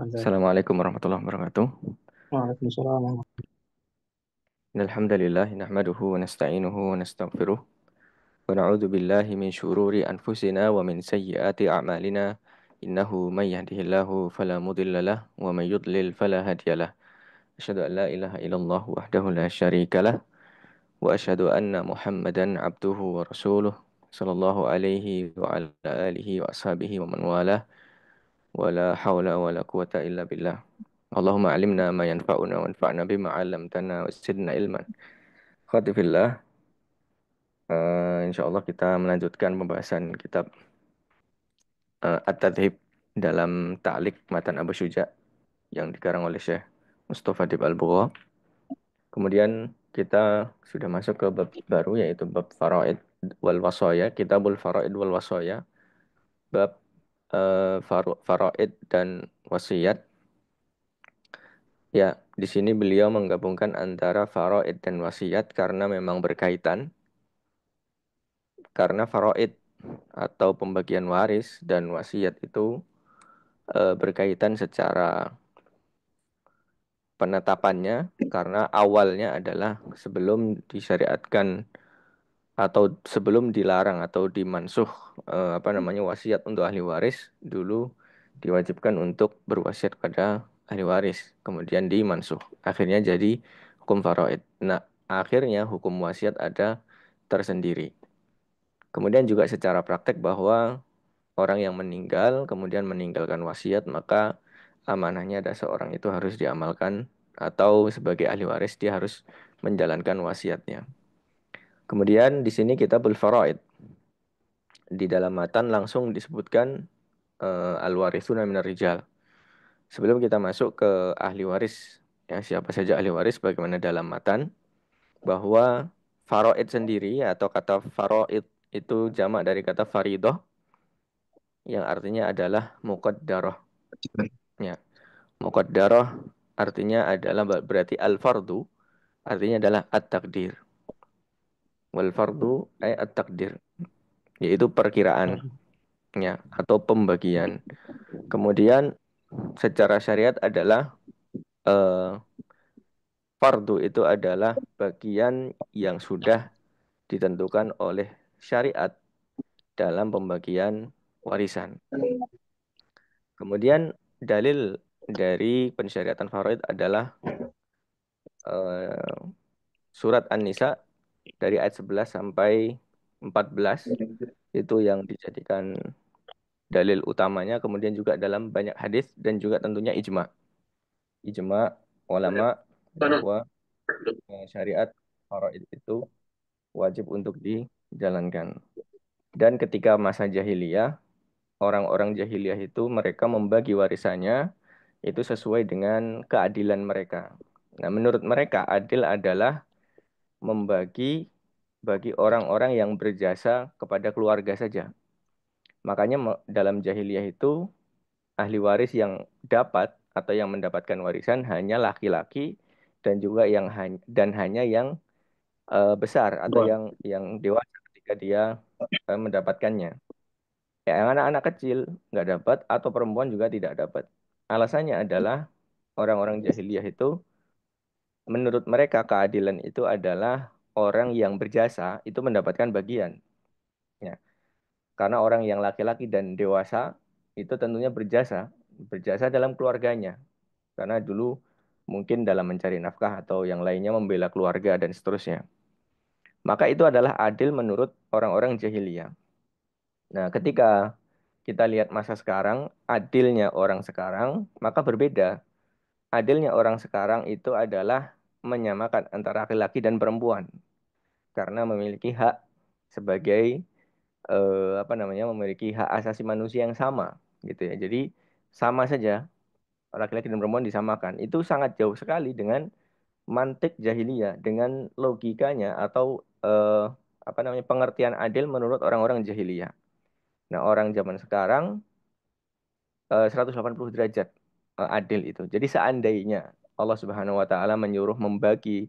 Azan. Assalamualaikum warahmatullahi wabarakatuh. Waalaikumsalam. Alhamdulillah nahmaduhu wa nasta'inuhu wa nastaghfiruh wa na'udzu billahi min syururi anfusina wa min sayyiati a'malina. Innahu may yahdihillahu fala mudilla lah wa may yudlil fala hadiyalah. Asyhadu an la ilaha illallah wahdahu la syarikalah wa asyhadu anna Muhammadan abduhu wa rasuluh sallallahu alaihi wa ala alihi wa ashabihi wa man walah wa la haula wa la quwata illa billah. Allahumma alimna ma yanfa'una wanfa'na bima 'allamtana wa zidna ilman. Khotifillah, insya Allah kita melanjutkan pembahasan kitab At-Tadhib dalam Ta'liq Matan Abu Syuja yang dikarang oleh Syekh Mustafa Dib Al-Bugha. Kemudian kita sudah masuk ke bab baru yaitu bab Faraid wal Wasaya, Kitabul Faraid wal Wasaya, bab Faraid dan wasiat. Ya, di sini beliau menggabungkan antara faraid dan wasiat karena memang berkaitan. Karena faraid atau pembagian waris dan wasiat itu berkaitan secara penetapannya karena awalnya adalah sebelum disyariatkan atau sebelum dilarang atau dimansuh wasiat untuk ahli waris dulu diwajibkan untuk berwasiat pada ahli waris, kemudian dimansuh akhirnya jadi hukum faraid. Nah, akhirnya hukum wasiat ada tersendiri. Kemudian juga secara praktek bahwa orang yang meninggal kemudian meninggalkan wasiat, maka amanahnya ada seorang itu harus diamalkan atau sebagai ahli waris dia harus menjalankan wasiatnya. Kemudian di sini kita faraid. Di dalam matan langsung disebutkan al-warithuna minar rijal. Sebelum kita masuk ke ahli waris, ya siapa saja ahli waris bagaimana dalam matan, bahwa faraid sendiri atau kata faraid itu jamak dari kata faridoh yang artinya adalah muqaddarah. Ya, muqaddarah artinya adalah berarti al-fardu artinya adalah at-takdir. Wal fardu ay at-takdir, yaitu perkiraannya atau pembagian. Kemudian secara syariat adalah eh, fardu itu adalah bagian yang sudah ditentukan oleh syariat dalam pembagian warisan. Kemudian dalil dari pensyariatan faraid adalah eh, surat An-Nisa dari ayat 11 sampai 14 itu yang dijadikan dalil utamanya, kemudian juga dalam banyak hadis dan juga tentunya ijma ulama bahwa syariat faraid itu wajib untuk dijalankan. Dan ketika masa jahiliyah, orang-orang jahiliyah itu mereka membagi warisannya itu sesuai dengan keadilan mereka. Nah, menurut mereka adil adalah membagi bagi orang-orang yang berjasa kepada keluarga saja. Makanya dalam jahiliyah itu ahli waris yang dapat atau yang mendapatkan warisan hanya laki-laki dan juga dan hanya yang besar atau yang dewasa ketika dia mendapatkannya. Ya, yang anak-anak kecil nggak dapat atau perempuan juga tidak dapat. Alasannya adalah orang-orang jahiliyah itu menurut mereka keadilan itu adalah orang yang berjasa itu mendapatkan bagian. Ya, karena orang yang laki-laki dan dewasa itu tentunya berjasa dalam keluarganya. Karena dulu mungkin dalam mencari nafkah atau yang lainnya membela keluarga dan seterusnya. Maka itu adalah adil menurut orang-orang jahiliyah. Nah, ketika kita lihat masa sekarang, adilnya orang sekarang, maka berbeda. Adilnya orang sekarang itu adalah menyamakan antara laki-laki dan perempuan karena memiliki hak sebagai memiliki hak asasi manusia yang sama gitu ya. Jadi sama saja laki-laki dan perempuan disamakan. Itu sangat jauh sekali dengan mantik jahiliyah, dengan logikanya atau pengertian adil menurut orang-orang jahiliyah. Nah, orang zaman sekarang 180 derajat adil itu. Jadi seandainya Allah Subhanahu wa taala menyuruh membagi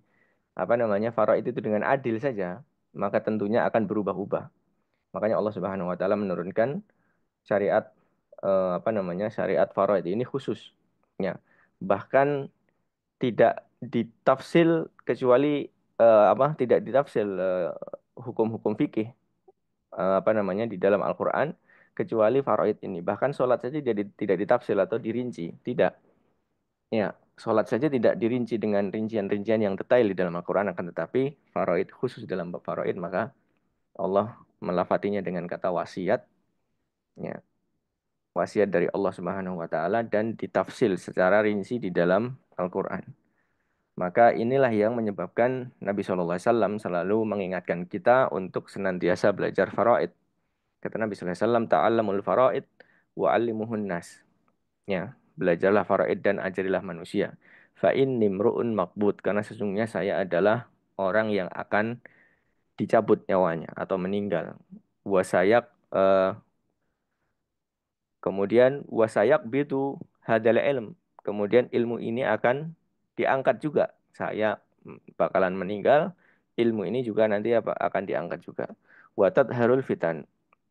faraid itu dengan adil saja, maka tentunya akan berubah-ubah. Makanya Allah Subhanahu wa taala menurunkan syariat syariat faraid ini khusus. Ya, bahkan tidak ditafsil kecuali tidak ditafsil hukum-hukum fikih apa namanya di dalam Al-Qur'an kecuali faraid ini. Bahkan sholat saja tidak ditafsil atau dirinci, tidak. Ya, sholat saja tidak dirinci dengan rincian-rincian yang detail di dalam Al-Quran, akan tetapi faraid khusus dalam bab faraid, maka Allah melafatinya dengan kata wasiat, ya, wasiat dari Allah Subhanahu wa taala dan ditafsil secara rinci di dalam Al-Quran. Maka inilah yang menyebabkan Nabi SAW selalu mengingatkan kita untuk senantiasa belajar faraid. Kata Nabi SAW, ta'allamul faraid wa 'allimuhun nas. Ya, belajarlah faraid dan ajarilah manusia. Fa inni mru'un maqbud, karena sesungguhnya saya adalah orang yang akan dicabut nyawanya atau meninggal. Wasayak kemudian wasayak bitu hadal ilm. Kemudian ilmu ini akan diangkat juga. Saya bakalan meninggal, ilmu ini juga nanti akan diangkat juga. Watat harul fitan.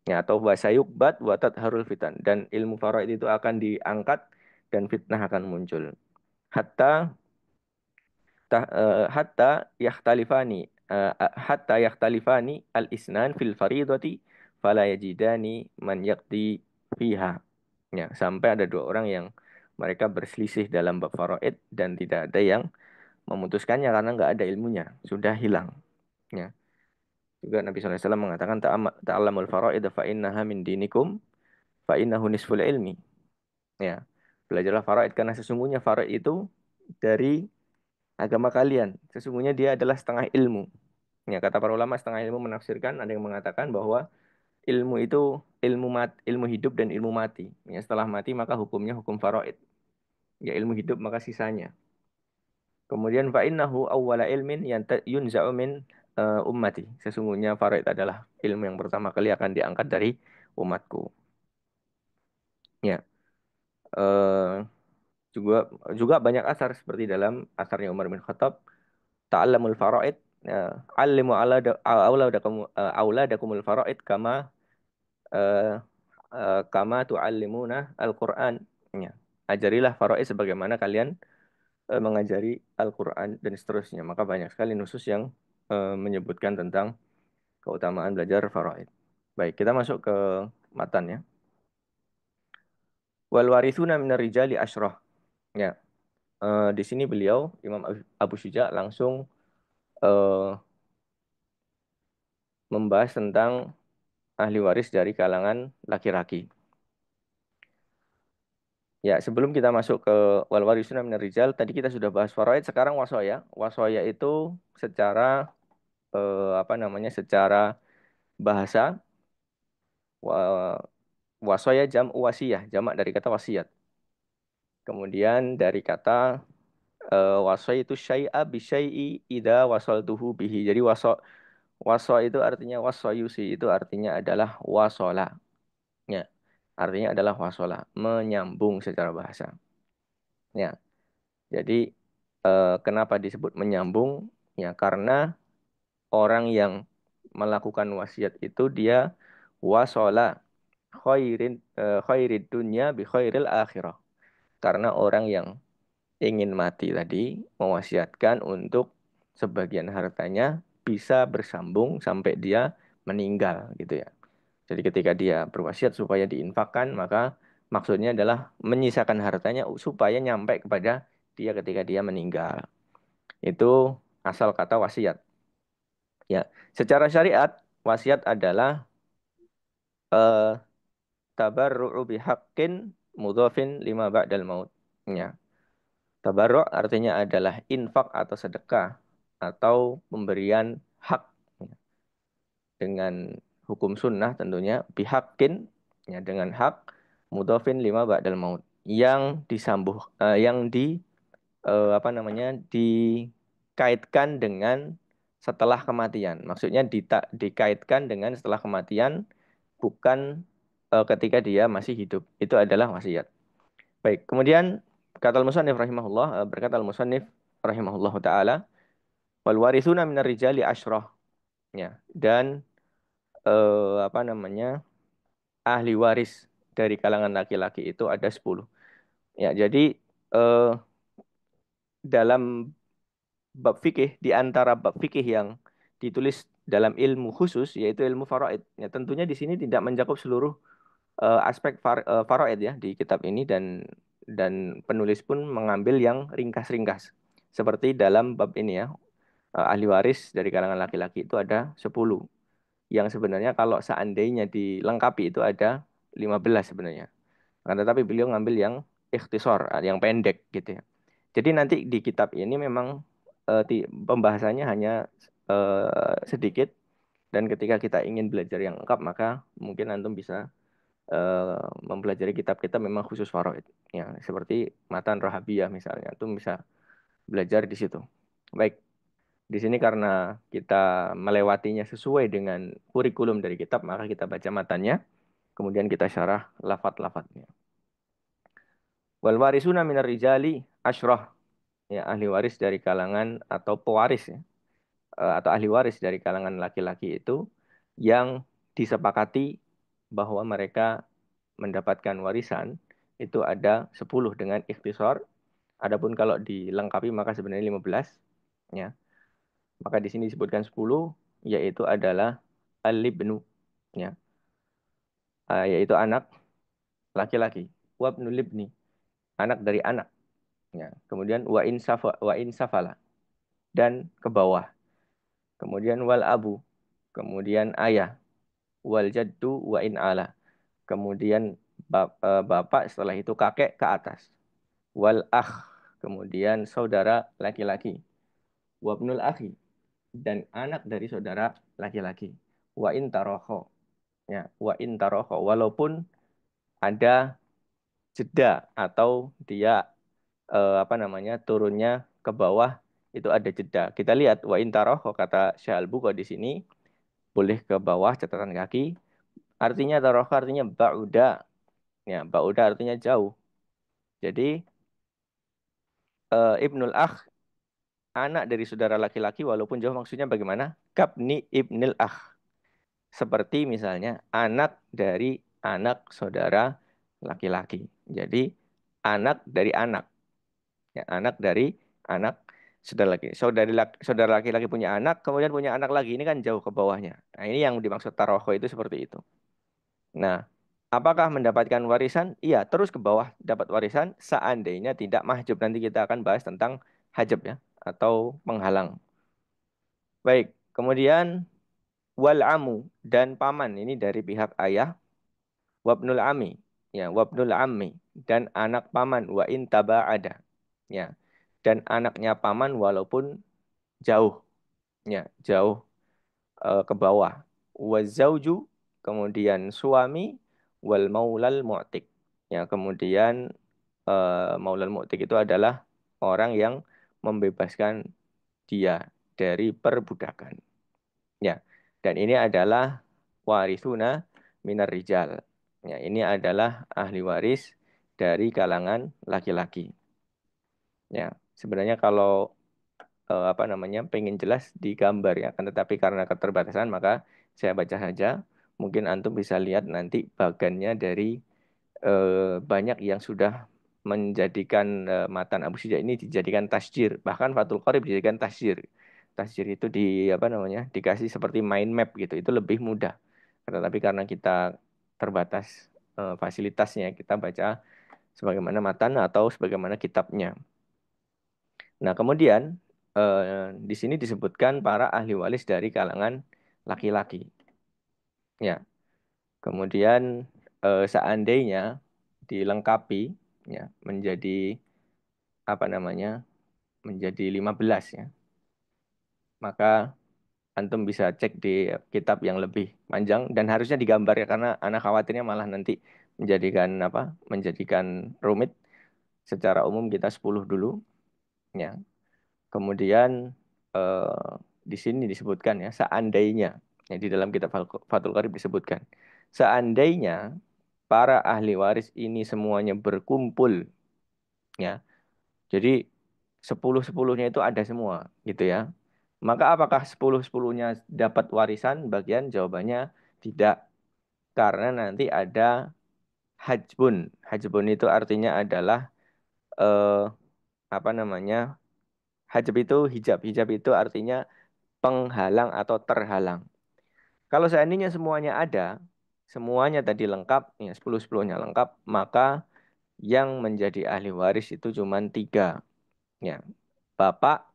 Ya, atau wasayukbat watat harul fitan, dan ilmu faraid itu akan diangkat dan fitnah akan muncul. Hatta hatta yakhtalifani al-isnan fil faridati fala yajidani man yaqdi fiha. Ya, sampai ada dua orang yang mereka berselisih dalam bab faraid dan tidak ada yang memutuskannya karena nggak ada ilmunya, sudah hilang. Ya. Juga Nabi SAW mengatakan ta'allamul faraid fa innaha min dinikum fa innahu nisful ilmi. Ya. Belajarlah faraid karena sesungguhnya faraid itu dari agama kalian. Sesungguhnya dia adalah setengah ilmu. Ya, kata para ulama setengah ilmu menafsirkan, ada yang mengatakan bahwa ilmu itu ilmu hidup dan ilmu mati. Ya, setelah mati maka hukumnya hukum faraid. Ya, ilmu hidup maka sisanya. Kemudian fa innahu awwala ilmin yunza'u min ummati. Sesungguhnya faraid adalah ilmu yang pertama kali akan diangkat dari umatku. Ya. eh, juga juga banyak asar seperti dalam asarnya Umar bin Khattab, ta'allamul faraid, alimu auladakumul faraid eh, kama tu'allimuna al-Qur'an. Ya. Ajarilah faraid sebagaimana kalian mengajari Al-Qur'an dan seterusnya. Maka banyak sekali nusus yang menyebutkan tentang keutamaan belajar faraid. Baik, kita masuk ke matannya. Wal warithuna minar rijali asyrah. Ya. Di sini beliau Imam Abu Syuja langsung eh, membahas tentang ahli waris dari kalangan laki-laki. Ya, sebelum kita masuk ke wal warisuna minar rijal, tadi kita sudah bahas faraid, sekarang wasoya. Wasoya itu secara apa namanya? Secara bahasa wasoya jam wasiyah, jamak dari kata wasiat. Kemudian dari kata wasoya itu syai'a bi syai'i idza wasaltuhu bihi. Jadi waso itu artinya wasoyusi itu artinya adalah wasola. Ya, artinya adalah wasola, menyambung secara bahasa. Ya, jadi kenapa disebut menyambung? Ya, karena orang yang melakukan wasiat itu dia wasola khairid dunya bi khairil akhirah. Karena orang yang ingin mati tadi mewasiatkan untuk sebagian hartanya bisa bersambung sampai dia meninggal gitu ya. Jadi ketika dia berwasiat supaya diinfakkan, maka maksudnya adalah menyisakan hartanya supaya nyampe kepada dia ketika dia meninggal. Itu asal kata wasiat. Ya, secara syariat wasiat adalah eh, tabarru'u bihaqqin mudhafin lima ba'dal maut. Ya, tabarru' artinya adalah infak atau sedekah atau pemberian hak, ya, dengan hukum sunnah tentunya bihaqqin, ya, dengan hak mudhafin lima ba'dal maut yang yang di apa namanya dikaitkan dengan setelah kematian. Maksudnya dikaitkan dengan setelah kematian, bukan ketika dia masih hidup. Itu adalah wasiat. Baik, kemudian kata al-musannif rahimahullah, berkata al-musannif rahimahullah taala, wal warithuna minar rijali asyrah. Ya, dan apa namanya? Ahli waris dari kalangan laki-laki itu ada 10. Ya, jadi eh, dalam bab fikih, di antara bab fikih yang ditulis dalam ilmu khusus yaitu ilmu faraid. Ya, tentunya di sini tidak mencakup seluruh aspek faraid ya di kitab ini, dan penulis pun mengambil yang ringkas-ringkas. Seperti dalam bab ini ya, ahli waris dari kalangan laki-laki itu ada 10. Yang sebenarnya kalau seandainya dilengkapi itu ada 15 sebenarnya. Akan tetapi beliau ngambil yang ikhtisor, yang pendek gitu ya. Jadi nanti di kitab ini memang pembahasannya hanya sedikit, dan ketika kita ingin belajar yang lengkap maka mungkin antum bisa mempelajari kitab-kitab memang khusus faraid. Ya, seperti Matan Rahabiyah misalnya, antum bisa belajar di situ. Baik, di sini karena kita melewatinya sesuai dengan kurikulum dari kitab, maka kita baca matanya, kemudian kita syarah lafat-lafatnya. Wal warisuna minar rijali asyrah. Ya, ahli waris dari kalangan atau pewaris ya, atau ahli waris dari kalangan laki-laki itu yang disepakati bahwa mereka mendapatkan warisan itu ada 10 dengan ikhtisar. Adapun kalau dilengkapi maka sebenarnya 15 ya. Maka di sini disebutkan 10 yaitu adalah al-libnu ya, yaitu anak laki-laki. Wabnul libni, anak dari anak ya. Kemudian wa in safala, dan ke bawah. Kemudian wal abu, kemudian ayah, wal jaddu wa in ala. Kemudian bapak, setelah itu kakek ke atas. Wal akh, kemudian saudara laki-laki. Wabnul akhi, dan anak dari saudara laki-laki. Wa in tarokho, ya, wa in tarokho, walaupun ada jeda atau dia apa namanya turunnya ke bawah itu ada jeda. Kita lihat wa in tarokho kata Syalbu di sini boleh ke bawah catatan kaki. Artinya tarokho artinya ba'uda, ya ba'uda artinya jauh. Jadi Ibnul Akh, anak dari saudara laki-laki walaupun jauh, maksudnya bagaimana? Kabni Ibnul Akh. Seperti misalnya anak dari anak saudara laki-laki. Jadi anak dari anak. Ya, anak dari anak saudara laki. Saudara laki-laki punya anak, kemudian punya anak lagi. Ini kan jauh ke bawahnya. Nah, ini yang dimaksud taroho itu seperti itu. Nah, apakah mendapatkan warisan? Iya, terus ke bawah dapat warisan seandainya tidak mahjub. Nanti kita akan bahas tentang hajab ya, atau penghalang. Baik, kemudian wal amu, dan paman ini dari pihak ayah. Wabnul ami, ya wabnul ammi, dan anak paman wa in taba'ada, ya, dan anaknya paman walaupun jauh, ya jauh ke bawah. Wazauju, kemudian suami, wal maulal mu'tik, ya kemudian maulal mu'tik itu adalah orang yang membebaskan dia dari perbudakan. Ya, dan ini adalah warisuna minar rijal. Ya, ini adalah ahli waris dari kalangan laki-laki. Ya, sebenarnya kalau apa namanya pengen jelas di gambar ya, kan tetapi karena keterbatasan maka saya baca saja. Mungkin antum bisa lihat nanti bagannya dari banyak yang sudah menjadikan matan Abu Syuja ini dijadikan tasjir. Bahkan Fathul Qorib dijadikan tasjir. Tasjir itu di apa namanya dikasih seperti mind map gitu. Itu lebih mudah. Tetapi karena kita terbatas fasilitasnya, kita baca sebagaimana matan atau sebagaimana kitabnya. Nah, kemudian di sini disebutkan para ahli waris dari kalangan laki-laki. Ya, kemudian seandainya dilengkapi ya menjadi apa namanya? Menjadi 15 ya. Maka antum bisa cek di kitab yang lebih panjang dan harusnya digambar ya, karena anak khawatirnya malah nanti menjadikan apa? Menjadikan rumit. Secara umum kita 10 dulu ya. Kemudian eh, di sini disebutkan ya seandainya, ya, di dalam kitab Fathul Qarib disebutkan seandainya para ahli waris ini semuanya berkumpul ya. Jadi 10-10-nya itu ada semua gitu ya. Maka apakah 10-10-nya dapat warisan bagian? Jawabannya tidak. Karena nanti ada hajbun. Hajbun itu artinya adalah eh, apa namanya, hajab itu hijab. Hijab itu artinya penghalang atau terhalang. Kalau seandainya semuanya ada, semuanya tadi lengkap, ya 10-10-nya lengkap, maka yang menjadi ahli waris itu cuma tiga. Ya, bapak,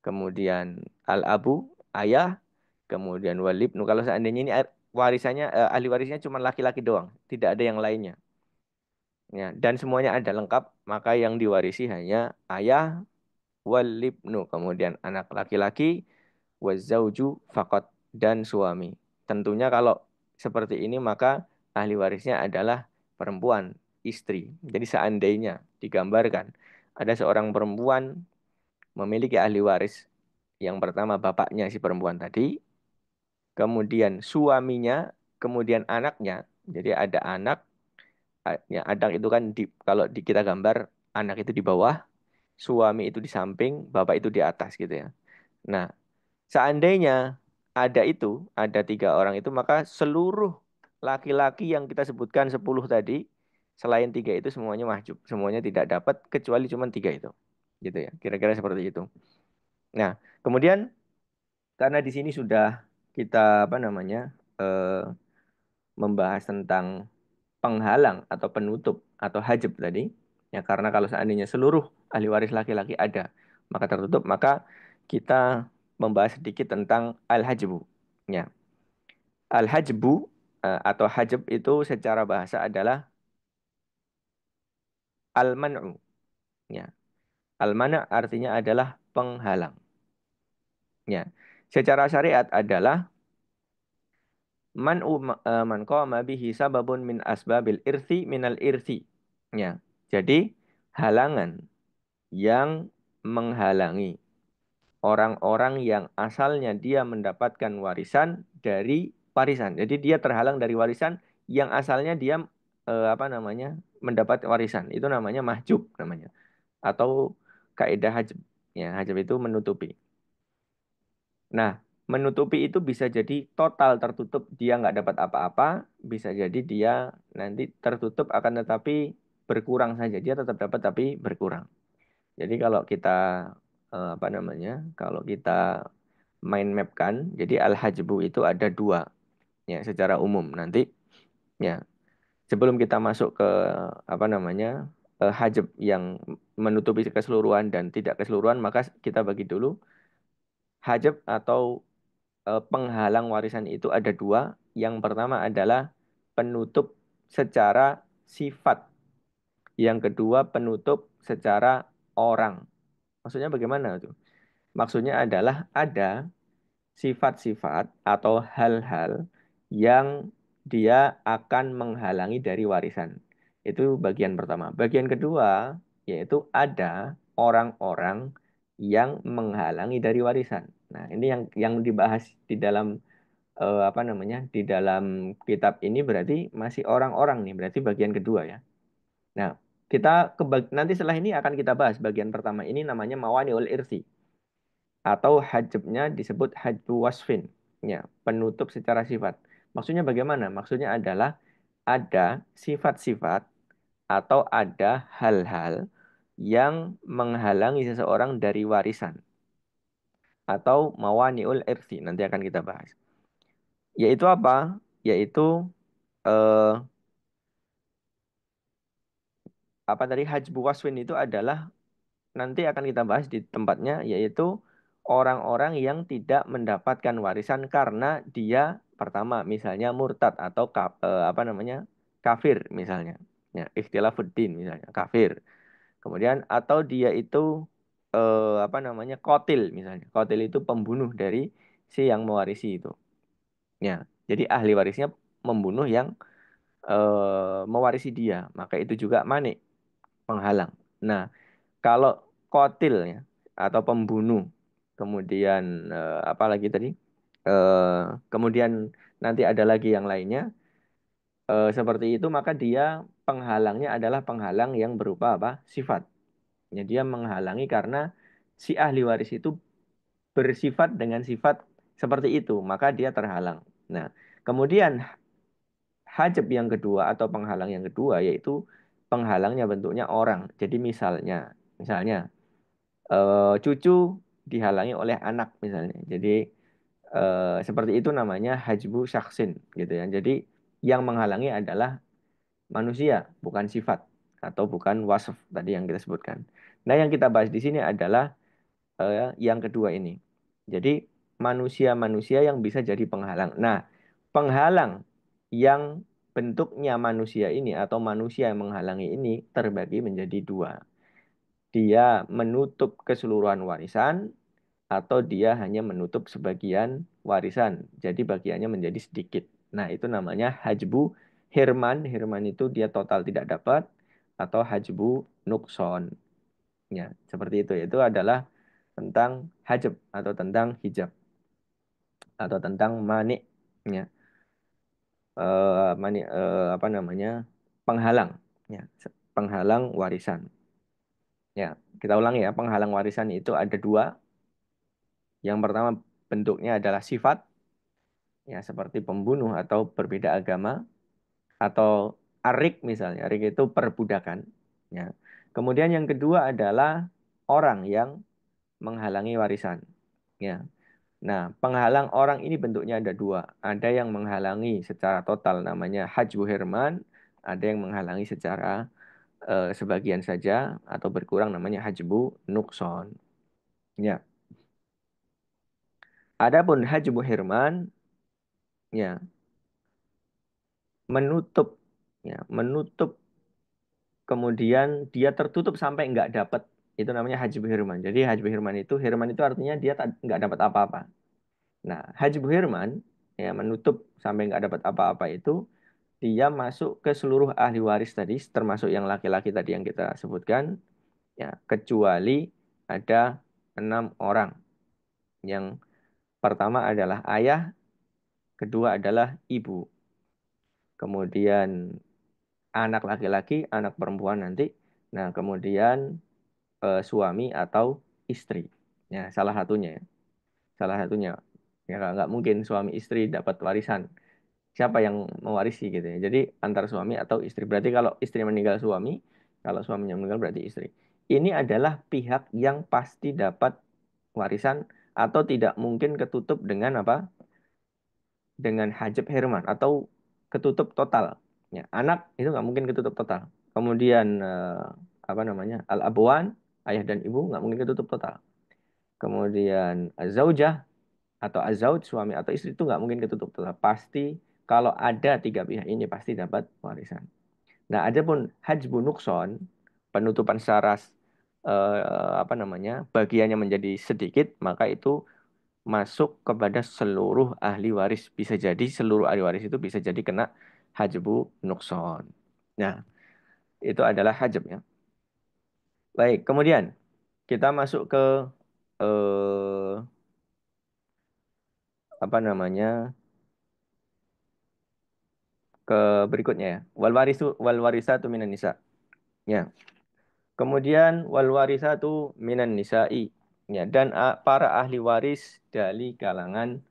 kemudian al-abu, ayah, kemudian walibnu. Kalau seandainya ini warisannya, ahli warisnya cuma laki-laki doang, tidak ada yang lainnya. Ya, dan semuanya ada lengkap, maka yang diwarisi hanya ayah, walibnu, kemudian anak laki-laki, wazauju fakot, dan suami. Tentunya kalau seperti ini maka ahli warisnya adalah perempuan, istri. Jadi seandainya digambarkan ada seorang perempuan memiliki ahli waris, yang pertama bapaknya si perempuan tadi, kemudian suaminya, kemudian anaknya. Jadi ada anak, ya anak itu kan kalau kita gambar anak itu di bawah, suami itu di samping, bapak itu di atas gitu ya. Nah, seandainya ada tiga orang itu, maka seluruh laki-laki yang kita sebutkan 10 tadi, selain tiga itu semuanya mahjub. Semuanya tidak dapat, kecuali cuma tiga itu. Gitu ya, kira-kira seperti itu. Nah, kemudian karena di sini sudah kita, apa namanya, eh, membahas tentang penghalang atau penutup atau hajab tadi, ya karena kalau seandainya seluruh ahli waris laki-laki ada, maka tertutup, maka kita membahas sedikit tentang al-hajbu. Ya, al-hajbu atau hajab itu secara bahasa adalah al-man'u. Ya, al-mana' artinya adalah penghalang. Ya, secara syariat adalah man qama bihi sababun min asbabil irsi minal irsi. Ya, jadi halangan yang menghalangi orang-orang yang asalnya dia mendapatkan warisan dari warisan. Jadi dia terhalang dari warisan yang asalnya dia, apa namanya, mendapat warisan. Itu namanya mahjub namanya, atau kaidah hajb. Ya, hajb itu menutupi. Nah, menutupi itu bisa jadi total tertutup, dia nggak dapat apa-apa, bisa jadi dia nanti tertutup akan tetapi berkurang saja. Dia tetap dapat tapi berkurang. Jadi kalau kita, apa namanya, kalau kita mind map kan, jadi al-hajbu itu ada dua, ya secara umum nanti, ya sebelum kita masuk ke, apa namanya, hajab yang menutupi keseluruhan dan tidak keseluruhan, maka kita bagi dulu hajab atau penghalang warisan itu ada dua. Yang pertama adalah penutup secara sifat, yang kedua penutup secara orang. Maksudnya bagaimana tuh? Maksudnya adalah ada sifat-sifat atau hal-hal yang dia akan menghalangi dari warisan. Itu bagian pertama. Bagian kedua, yaitu ada orang-orang yang menghalangi dari warisan. Nah, ini yang dibahas di dalam, apa namanya, di dalam kitab ini berarti masih orang-orang nih, berarti bagian kedua ya. Nah, kita nanti setelah ini akan kita bahas bagian pertama ini namanya mawaniul irsi, atau hajabnya disebut hajbu wasfin, ya penutup secara sifat. Maksudnya bagaimana? Maksudnya adalah ada sifat-sifat atau ada hal-hal yang menghalangi seseorang dari warisan, atau mawaniul irsi, nanti akan kita bahas. Yaitu apa? Yaitu, eh, apa tadi, hajbu wasfin itu adalah, nanti akan kita bahas di tempatnya, yaitu orang-orang yang tidak mendapatkan warisan karena dia pertama misalnya murtad atau apa namanya, kafir misalnya. Ya, ikhtilafuddin misalnya, kafir. Kemudian atau dia itu, apa namanya, kotil misalnya. Kotil itu pembunuh dari si yang mewarisi itu. Ya, jadi ahli warisnya membunuh yang, mewarisi dia, maka itu juga manik, penghalang. Nah, kalau kotil ya, atau pembunuh, kemudian, apa lagi tadi? Eh, Kemudian nanti ada lagi yang lainnya, seperti itu, maka dia penghalangnya adalah penghalang yang berupa apa? Sifat. Ya, dia menghalangi karena si ahli waris itu bersifat dengan sifat seperti itu, maka dia terhalang. Nah, kemudian hajab yang kedua atau penghalang yang kedua yaitu penghalangnya bentuknya orang. Jadi misalnya cucu dihalangi oleh anak misalnya. Jadi seperti itu namanya hajbu syaksin gitu ya. Jadi yang menghalangi adalah manusia, bukan sifat atau bukan wasf tadi yang kita sebutkan. Nah, yang kita bahas di sini adalah yang kedua ini. Jadi manusia-manusia yang bisa jadi penghalang. Nah, penghalang yang bentuknya manusia ini atau manusia yang menghalangi ini terbagi menjadi dua. Dia menutup keseluruhan warisan atau dia hanya menutup sebagian warisan. Jadi bagiannya menjadi sedikit. Nah, itu namanya hajbu hirman. Hirman itu dia total tidak dapat atau hajbu nukson. Ya, seperti itu. Itu adalah tentang hajab atau tentang hijab atau tentang manik. Ya, apa namanya? Penghalang. Ya, penghalang warisan. Ya, kita ulangi ya. Penghalang warisan itu ada dua. Yang pertama bentuknya adalah sifat, ya seperti pembunuh atau berbeda agama atau arik misalnya. Arik itu perbudakan. Ya. Kemudian yang kedua adalah orang yang menghalangi warisan. Ya. Nah, penghalang orang ini bentuknya ada dua. Ada yang menghalangi secara total namanya hajbu hirman, ada yang menghalangi secara sebagian saja atau berkurang namanya hajbu nukson. Ya. Adapun hajbu hirman, ya menutup, menutup kemudian dia tertutup sampai nggak dapat, itu namanya hajbu hirman. Jadi hajbu hirman itu artinya dia nggak dapat apa-apa. Nah, hajbu hirman ya menutup sampai nggak dapat apa-apa itu dia masuk ke seluruh ahli waris tadi, termasuk yang laki-laki tadi yang kita sebutkan, ya kecuali ada 6 orang. Yang pertama adalah ayah, kedua adalah ibu, kemudian anak laki-laki, anak perempuan nanti. Nah, kemudian suami atau istri. Ya, salah satunya ya. Salah satunya. Ya, nggak mungkin suami istri dapat warisan. Siapa yang mewarisi gitu ya. Jadi antara suami atau istri. Berarti kalau istri meninggal suami, kalau suaminya meninggal berarti istri. Ini adalah pihak yang pasti dapat warisan atau tidak mungkin ketutup dengan apa? Dengan hajab herman atau ketutup total. Ya, anak itu nggak mungkin ketutup total. Kemudian apa namanya al-abwan, ayah dan ibu nggak mungkin ketutup total. Kemudian zaujah atau azauj, suami atau istri itu nggak mungkin ketutup total. Pasti kalau ada tiga pihak ini pasti dapat warisan. Nah, adapun hajbu nukson, penutupan secara apa namanya bagiannya menjadi sedikit, maka itu masuk kepada seluruh ahli waris. Bisa jadi seluruh ahli waris itu bisa jadi kena hajbu nukson. Nah, itu adalah hajab ya. Baik, kemudian kita masuk ke eh, apa namanya ke berikutnya ya. Wal warisatu minan nisa. Ya. Kemudian wal warisatu minan nisa'i. Ya, dan para ahli waris dari kalangan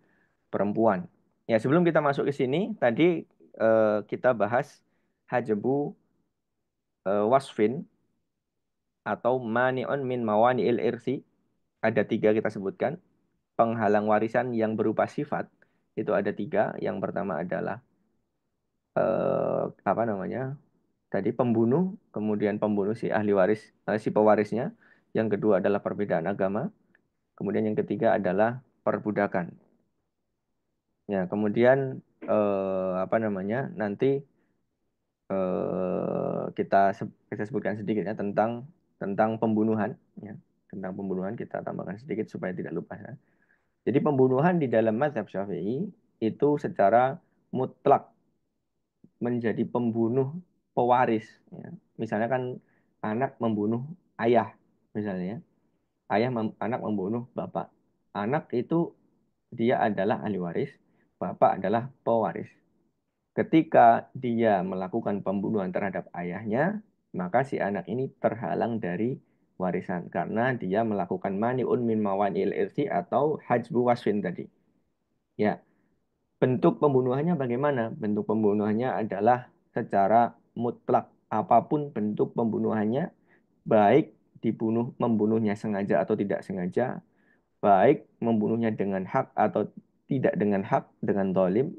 perempuan. Ya, sebelum kita masuk ke sini, tadi kita bahas hajabu wasfin atau mani'un min mawani'il irsi. Ada tiga kita sebutkan. Penghalang warisan yang berupa sifat. Itu ada tiga. Yang pertama adalah apa namanya? Tadi pembunuh, kemudian pembunuh si ahli waris, si pewarisnya. Yang kedua adalah perbedaan agama. Kemudian yang ketiga adalah perbudakan. Ya, kemudian apa namanya? Nanti kita sebutkan sedikit ya tentang pembunuhan ya. Tentang pembunuhan kita tambahkan sedikit supaya tidak lupa ya. Jadi pembunuhan di dalam mazhab Syafi'i itu secara mutlak menjadi pembunuh pewaris ya. Misalnya kan anak membunuh ayah misalnya ya. Anak membunuh bapak. Anak itu dia adalah ahli waris, bapak adalah pewaris. Ketika dia melakukan pembunuhan terhadap ayahnya, maka si anak ini terhalang dari warisan karena dia melakukan mani'un min mawanil irsi atau hajbu wasfin tadi. Ya, bentuk pembunuhannya bagaimana? Bentuk pembunuhannya adalah secara mutlak. apapun bentuk pembunuhannya, baik membunuhnya sengaja atau tidak sengaja, baik membunuhnya dengan hak atau tidak dengan hak, dengan dolim,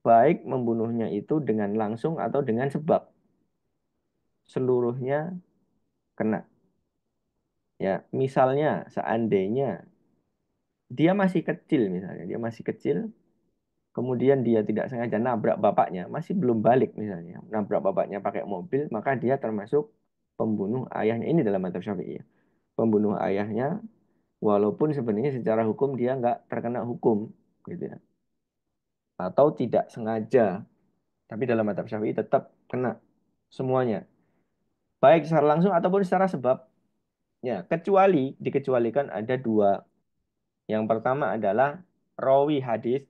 baik membunuhnya itu dengan langsung atau dengan sebab, seluruhnya kena. Ya, misalnya seandainya dia masih kecil, misalnya dia masih kecil, kemudian dia tidak sengaja nabrak bapaknya, masih belum balik misalnya, nabrak bapaknya pakai mobil, maka dia termasuk pembunuh ayahnya. Ini dalam madzhab Syafi'i ya. Pembunuh ayahnya, walaupun sebenarnya secara hukum dia nggak terkena hukum, gitu ya. Atau tidak sengaja, tapi dalam madzhab Syafi'i tetap kena semuanya, baik secara langsung ataupun secara sebab. Ya, kecuali dikecualikan ada dua. Yang pertama adalah rawi hadis,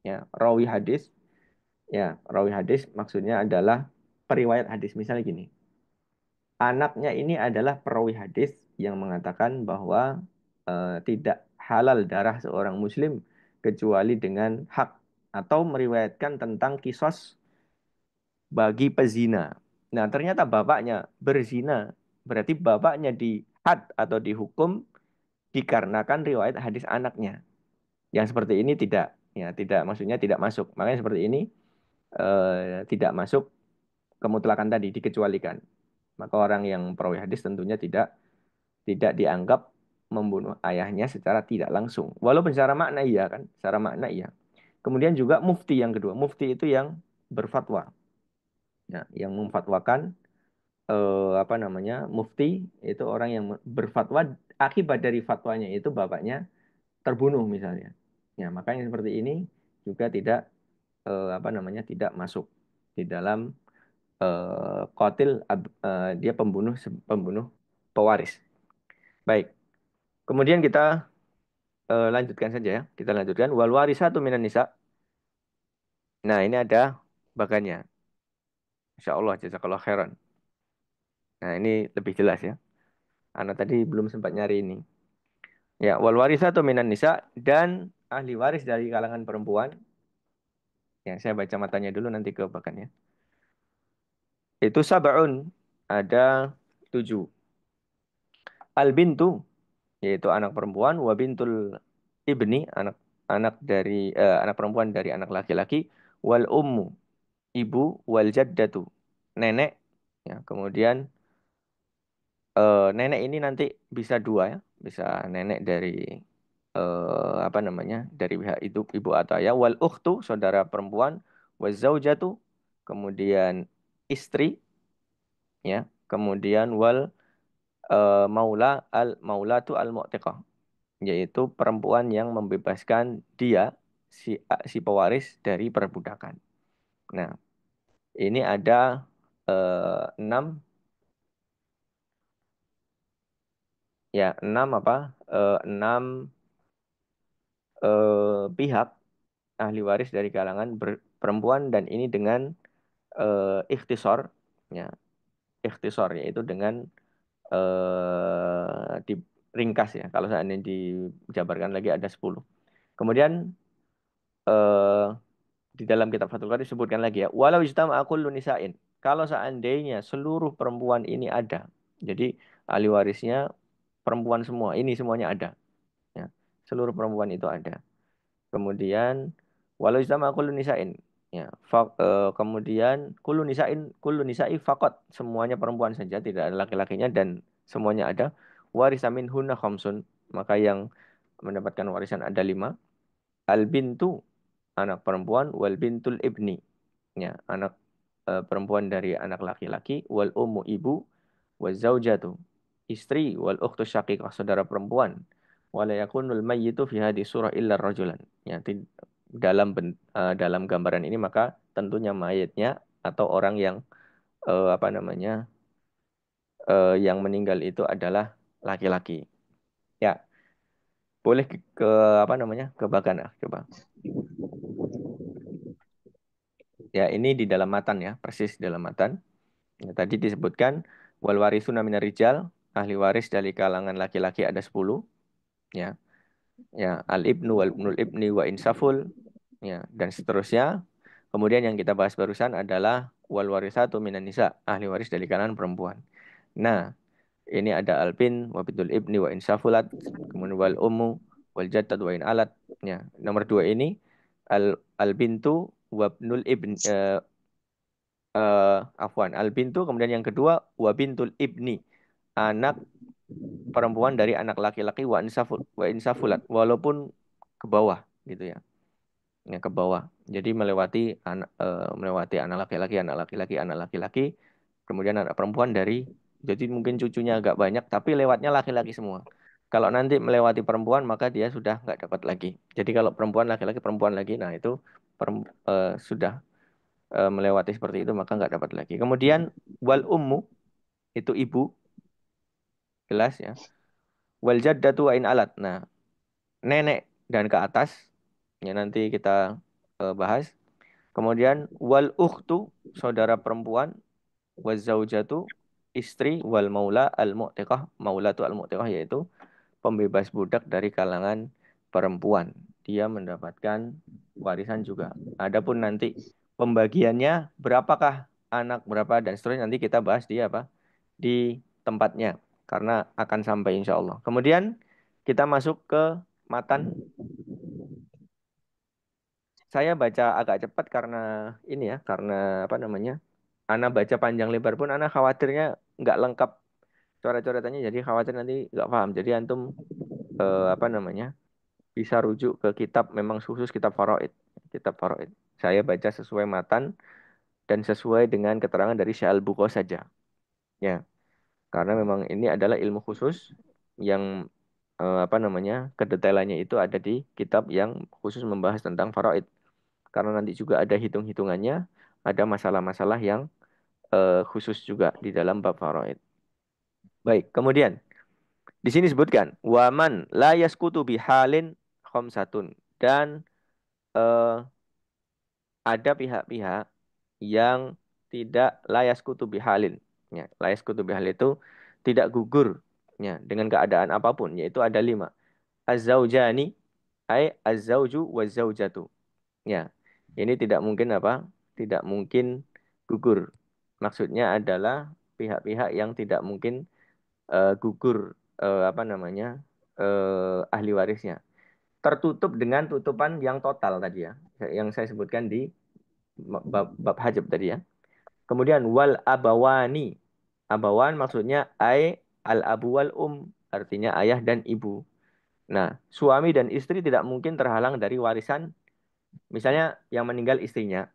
ya, rawi hadis. Ya, rawi hadis maksudnya adalah periwayat hadis. Misalnya gini, anaknya ini adalah perawi hadis yang mengatakan bahwa tidak halal darah seorang muslim kecuali dengan hak, atau meriwayatkan tentang kisos bagi pezina. Nah, ternyata bapaknya berzina, berarti bapaknya dihad atau dihukum dikarenakan riwayat hadis anaknya. Yang seperti ini tidak, ya, tidak, maksudnya tidak masuk. Makanya seperti ini tidak masuk kemutlakan tadi, dikecualikan. Maka orang yang perawi hadis tentunya tidak dianggap membunuh ayahnya secara tidak langsung. Walaupun secara makna iya kan, secara makna iya. Kemudian juga mufti yang kedua. Mufti itu yang berfatwa. Ya, yang memfatwakan, apa namanya? Mufti itu orang yang berfatwa akibat dari fatwanya itu bapaknya terbunuh misalnya. Ya, makanya seperti ini juga tidak, apa namanya? Tidak masuk di dalam qatil, dia pembunuh pewaris. Baik. Kemudian kita lanjutkan saja ya. Kita lanjutkan wal warisatu minan nisa. Nah, ini ada bagannya. Insya Allah jazakallah khairan. Nah, ini lebih jelas ya. Anak tadi belum sempat nyari ini. Ya, wal warisatu minan nisa, dan ahli waris dari kalangan perempuan. Yang saya baca matanya dulu nanti ke bagannya. Itu sab'un, ada 7. Al bintu, yaitu anak perempuan, wa bintul ibni, anak anak dari anak perempuan dari anak laki-laki, wal ummu, ibu, wal jaddatu, nenek, ya. Kemudian nenek ini nanti bisa dua ya, bisa nenek dari, apa namanya, dari pihak itu ibu atau ayah, wal ukhtu, saudara perempuan, wal zaujatu, kemudian istri, ya, kemudian wal maulatu al mu'tiqah, yaitu perempuan yang membebaskan dia, si pewaris dari perbudakan. Nah, ini ada 6, ya, 6 apa? 6 pihak ahli waris dari kalangan perempuan, dan ini dengan ikhtisor, ya, ikhtisor yaitu dengan diringkas ya. Kalau seandainya dijabarkan lagi ada 10. Kemudian eh, di dalam kitab Fathul Qadar disebutkan lagi ya, walau ijtama'a kullu nisa'in. Kalau seandainya seluruh perempuan ini ada. Jadi ahli warisnya perempuan semua, ini semuanya ada, ya. Seluruh perempuan itu ada. Kemudian walau ijtama'a kullu nisa'in. Ya, kemudian kullu nisa'i faqat, semuanya perempuan saja, tidak ada laki-lakinya dan semuanya ada. Warisa minhunna khamsun, maka yang mendapatkan warisan ada 5. Al bintu, anak perempuan, wal bintul ibni, ya, anak perempuan dari anak laki-laki, wal ummu, ibu, wal zaujatu, istri, wal ukhtu syaqiqah, saudara perempuan, wala yakunul mayyitu fi hadhihi surah illa rajulan, ya, dalam gambaran ini maka tentunya mayitnya atau orang yang, apa namanya, yang meninggal itu adalah laki-laki. Ya, boleh ke apa namanya, ke Bagana coba. Ya, ini di dalam matan ya, persis dalam matan. Ya, tadi disebutkan wal warisuna minar rijal, ahli waris dari kalangan laki-laki ada 10, ya. Ya, al ibnu wal ibnul ibni wa insaful, ya, dan seterusnya. Kemudian yang kita bahas barusan adalah wal warisatu minan nisa, ahli waris dari kalangan perempuan. Nah, ini ada albin wa bidul ibni wa insafulat, kemudian wal ummu wal jaddad wa in alat. Ya, nomor dua ini albintu wa ibnul ibn afwan, albintu, kemudian yang kedua wa bintul ibni, anak perempuan dari anak laki-laki wa insafulat, walaupun ke bawah gitu ya. Ya, ke bawah. Jadi melewati anak laki-laki, anak laki-laki, anak laki-laki, kemudian anak perempuan dari, jadi mungkin cucunya agak banyak tapi lewatnya laki-laki semua. Kalau nanti melewati perempuan maka dia sudah nggak dapat lagi. Jadi kalau perempuan laki-laki perempuan lagi, nah itu sudah melewati seperti itu maka nggak dapat lagi. Kemudian wal ummu itu ibu, jelas ya. Wal jaddatu wa in alat. Nah, nenek dan ke atas ya nanti kita bahas. Kemudian wal ukhtu, saudara perempuan, wal zaujatu, istri, wal maula al mu'tiqah, maulatu al mu'tiqah yaitu pembebas budak dari kalangan perempuan. Dia mendapatkan warisan juga. Adapun nanti pembagiannya berapakah anak berapa dan seterusnya nanti kita bahas di apa? Di tempatnya karena akan sampai insya Allah. Kemudian kita masuk ke matan. Saya baca agak cepat karena ini ya, karena apa namanya? Ana baca panjang lebar pun Ana khawatirnya nggak lengkap coret-coretannya, jadi khawatir nanti nggak paham. Jadi antum apa namanya? Bisa rujuk ke kitab memang khusus kitab faraid. Kitab faraid. Saya baca sesuai matan dan sesuai dengan keterangan dari Syekh Al-Bukhari saja. Ya, karena memang ini adalah ilmu khusus yang apa namanya? Kedetailannya itu ada di kitab yang khusus membahas tentang faraid. Karena nanti juga ada hitung-hitungannya, ada masalah-masalah yang khusus juga di dalam bab faraid. Baik, kemudian di sini disebutkan waman la yaskutu bihalin khamsatun, dan eh, ada pihak-pihak yang tidak layas kutu bihalin. Ya, layas kutu bihal itu tidak gugur ya, dengan keadaan apapun, yaitu ada lima. Az-zaujani, ay az-zauju wa zaujatu. Ya, ini tidak mungkin apa? Tidak mungkin gugur. Maksudnya adalah pihak-pihak yang tidak mungkin gugur apa namanya ahli warisnya. Tertutup dengan tutupan yang total tadi ya, yang saya sebutkan di bab hajab tadi ya. Kemudian wal abawani. Abawan maksudnya al abu wal artinya ayah dan ibu. Nah, suami dan istri tidak mungkin terhalang dari warisan. Misalnya yang meninggal istrinya,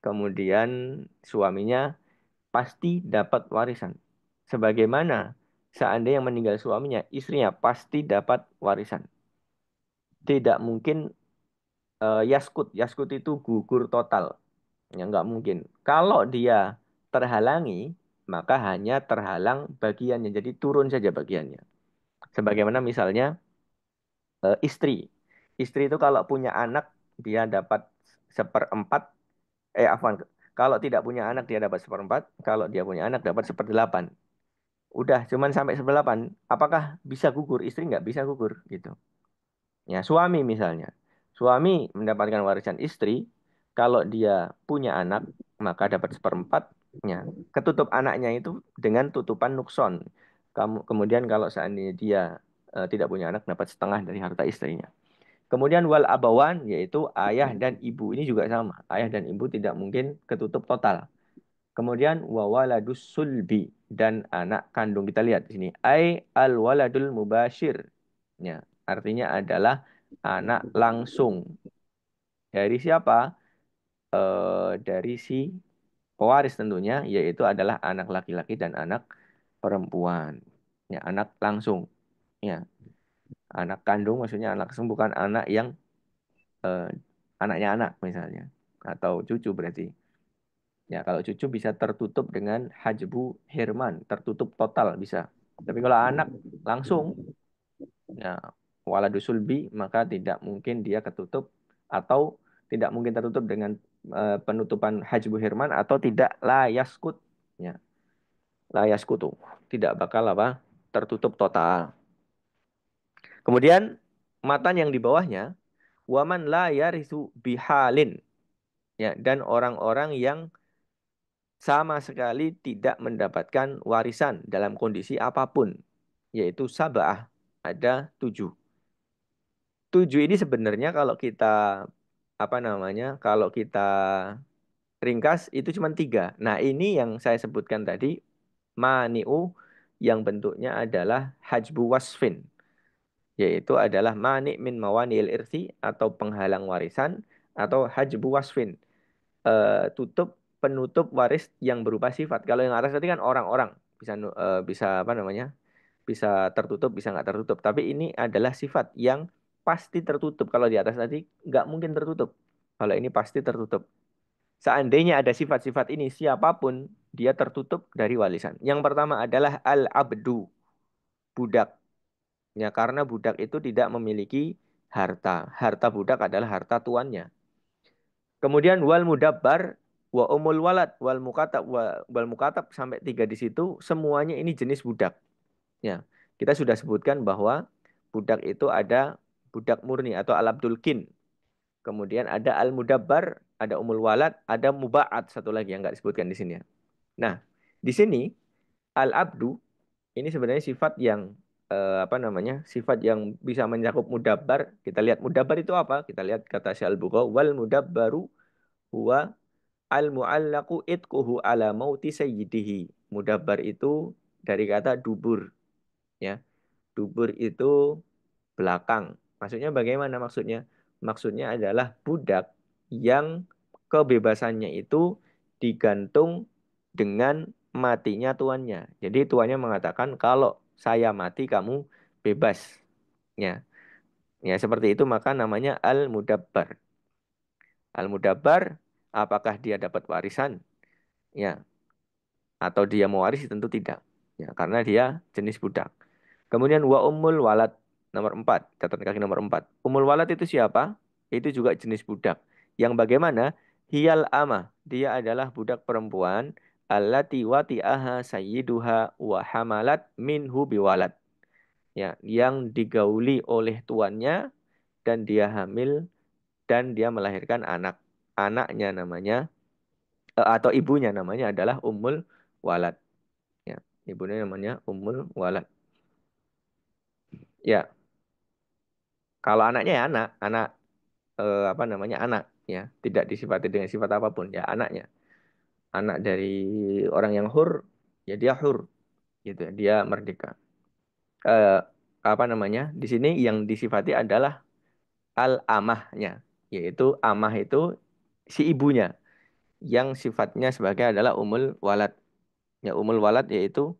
kemudian suaminya pasti dapat warisan. Sebagaimana seandainya yang meninggal suaminya, istrinya pasti dapat warisan. Tidak mungkin yaskut. Yaskut itu gugur total. Ya nggak mungkin. Kalau dia terhalangi, maka hanya terhalang bagiannya. Jadi turun saja bagiannya. Sebagaimana misalnya istri. Istri itu kalau punya anak, dia dapat seperempat. Afwan. Kalau tidak punya anak, dia dapat seperempat. Kalau dia punya anak, dapat seperdelapan. Udah, cuman sampai seperdelapan. Apakah bisa gugur? Istri nggak bisa gugur, gitu. Ya, suami misalnya. Suami mendapatkan warisan istri, kalau dia punya anak, maka dapat seperempatnya. Ketutup anaknya itu dengan tutupan nukson. Kemudian kalau seandainya dia tidak punya anak, dapat setengah dari harta istrinya. Kemudian wal abawan, yaitu ayah dan ibu. Ini juga sama. Ayah dan ibu tidak mungkin ketutup total. Kemudian wawaladus sulbi, dan anak kandung, kita lihat di sini. Al waladul mubashir. Ya, artinya adalah anak langsung dari siapa? Dari si pewaris tentunya, yaitu adalah anak laki-laki dan anak perempuan. Ya, anak langsung. Ya, anak kandung maksudnya anak langsung, bukan anak yang eh, anaknya anak misalnya, atau cucu berarti. Ya, kalau cucu bisa tertutup dengan hajbu hirman, tertutup total bisa. Tapi kalau anak langsung, ya, waladus sulbi, maka tidak mungkin dia ketutup, atau tidak mungkin tertutup dengan penutupan hajbu hirman, atau tidak layaskut. Ya, layaskutu. Tidak bakal apa? Tertutup total. Kemudian matan yang di bawahnya, waman la yarisu bihalin. Ya, dan orang-orang yang sama sekali tidak mendapatkan warisan dalam kondisi apapun, yaitu sab'ah, ada 7. 7 ini sebenarnya kalau kita apa namanya? Kalau kita ringkas itu cuma 3. Nah, ini yang saya sebutkan tadi mani'u yang bentuknya adalah hajbu wasfin, yaitu adalah mani' min mawani'il irsi atau penghalang warisan atau hajbu wasfin, tutup penutup waris yang berupa sifat. Kalau yang atas tadi kan orang-orang bisa bisa apa namanya? Bisa tertutup, bisa nggak tertutup. Tapi ini adalah sifat yang pasti tertutup. Kalau di atas tadi nggak mungkin tertutup. Kalau ini pasti tertutup. Seandainya ada sifat-sifat ini, siapapun dia tertutup dari warisan. Yang pertama adalah al-abdu, budak. Ya, karena budak itu tidak memiliki harta. Harta budak adalah harta tuannya. Kemudian wal mudabbar wa umul walad wal mukatab sampai 3 di situ semuanya ini jenis budak. Ya, kita sudah sebutkan bahwa budak itu ada budak murni atau al-abdul kin. Kemudian ada al-mudabbar, ada umul walad, ada muba'at satu lagi yang nggak disebutkan di sini ya. Nah, di sini al-abdu ini sebenarnya sifat yang apa namanya? Sifat yang bisa mencakup mudabbar. Kita lihat mudabbar itu apa? Kita lihat kata Syalbugha wal mudabbaru huwa al-mu'allaqu itquhu ala mauti sayyidihi. Mudabbar itu dari kata dubur ya. Dubur itu belakang. Maksudnya bagaimana maksudnya? Maksudnya adalah budak yang kebebasannya itu digantung dengan matinya tuannya. Jadi tuannya mengatakan kalau saya mati kamu bebas. Ya, ya seperti itu maka namanya al-mudabbar. Al-mudabbar apakah dia dapat warisan? Ya, atau dia mewarisi tentu tidak. Ya, karena dia jenis budak. Kemudian wa ummul walad nomor 4, catatan kaki nomor 4. Ummul walad itu siapa? Itu juga jenis budak. Yang bagaimana? Hiyal amah. Dia adalah budak perempuan allati wati'aha sayyiduha wa hamalat minhu biwalad. Ya, yang digauli oleh tuannya dan dia hamil dan dia melahirkan anak. Anaknya namanya atau ibunya namanya adalah ummul walad. Ya, ibunya namanya ummul walad. Ya, kalau anaknya ya anak, anak apa namanya anak ya, tidak disifati dengan sifat apapun ya anaknya. Anak dari orang yang hur, ya dia hur gitu, ya, dia merdeka. Eh, apa namanya? Di sini yang disifati adalah al-amahnya, yaitu amah itu si ibunya yang sifatnya sebagai adalah umul walad. Ya umul walad yaitu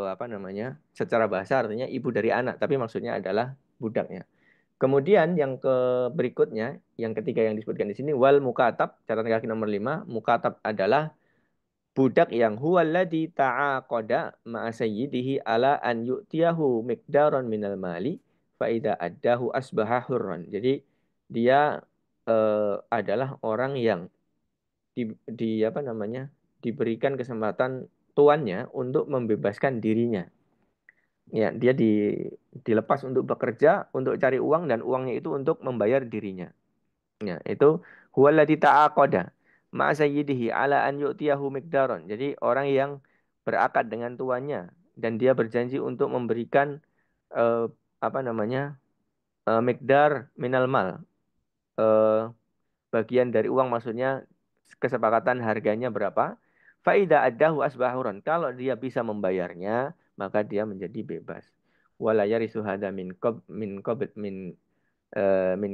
apa namanya? Secara bahasa artinya ibu dari anak, tapi maksudnya adalah budaknya. Kemudian yang ke berikutnya, yang ketiga yang disebutkan di sini wal mukatab, catatan kaki nomor 5, mukatab adalah budak yang huwallazi ta'aqada ma'a sayyidihi ala an yu'tiyahu miqdaran minal mali fa idza addahu asbaha hurran. Jadi dia adalah orang yang di apa namanya? Diberikan kesempatan tuannya untuk membebaskan dirinya. Ya, dia dilepas untuk bekerja, untuk cari uang dan uangnya itu untuk membayar dirinya. Ya, itu huwallazi ta'aqada ma'a sayyidihi ala an yu'tiyahu miqdaron. Jadi orang yang berakad dengan tuannya dan dia berjanji untuk memberikan eh, apa namanya? Miqdar minal mal. Eh, bagian dari uang maksudnya kesepakatan harganya berapa? Faida addahu asbahuron. Kalau dia bisa membayarnya, maka dia menjadi bebas. Wala yarisu hada min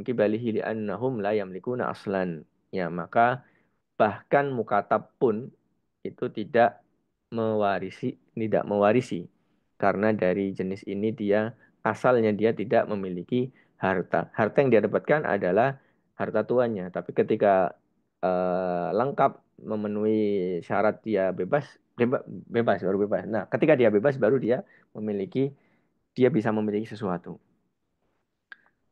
kibalihi li'annahum la yamlikuna aslan. Ya, maka bahkan mukatab pun itu tidak mewarisi karena dari jenis ini dia asalnya dia tidak memiliki harta. Harta yang dia dapatkan adalah harta tuannya, tapi ketika lengkap memenuhi syarat dia bebas baru bebas. Nah, ketika dia bebas baru dia bisa memiliki sesuatu.